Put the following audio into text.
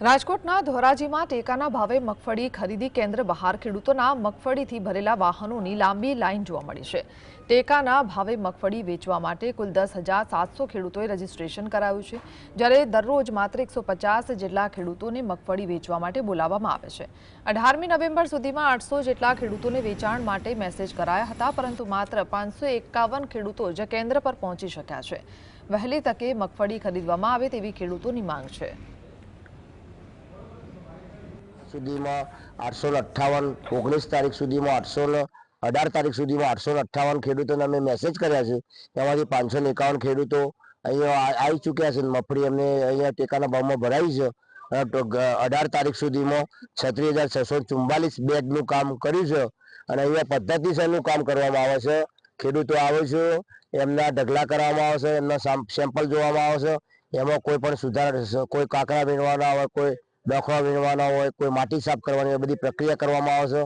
રાજકોટના ધોરાજીમાં ટેકાના ભાવે મગફળી ખરીદી કેન્દ્ર બહાર ખેડૂતોના મગફળીથી ભરેલા વાહનોની લાંબી લાઇન જોવા મળી છે। ટેકાના ભાવે મગફળી વેચવા માટે કુલ 10,700 ખેડૂતોએ રજીસ્ટ્રેશન કરાવ્યું છે, જ્યારે દરરોજ માત્ર 150 જેટલા ખેડૂતોને મગફળી વેચવા માટે બોલાવવામાં આવે છે। 18મી નવેમ્બર સુધીમાં 800 જેટલા ખેડૂતોને વેચાણ માટે મેસેજ કરાયા હતા, પરંતુ માત્ર 551 ખેડૂતો જ કેન્દ્ર પર પહોંચી શક્યા છે। વહેલી તકે મગફળી ખરીદવામાં આવે તેવી ખેડૂતોની માંગ છે। સુધીમાં 858 19 તારીખ સુધીમાં 818 તારીખ સુધીમાં 858 ખેડૂતોને અમે મેસેજ કર્યા છે। એમાંથી 551 ખેડૂતો અહીંયા આવી ચૂક્યા છે। મગફળી અમને અહીંયા ટેકાના ભાવમાં ભરાઈ છે। 18 તારીખ સુધીમાં 36,644 બેગનું કામ કર્યું છે અને અહીંયા પદ્ધતિસરનું કામ કરવામાં આવે છે। ખેડૂતો આવે છે, એમના ઢગલા કરવામાં આવે છે, એમના સેમ્પલ જોવામાં આવે છે। એમાં કોઈ પણ સુધારા, કોઈ કાંકરા વીણવાના હોય, કોઈ ડોખવા વીણવાના હોય, કોઈ માટી સાફ કરવાની હોય, બધી પ્રક્રિયા કરવામાં આવે છે।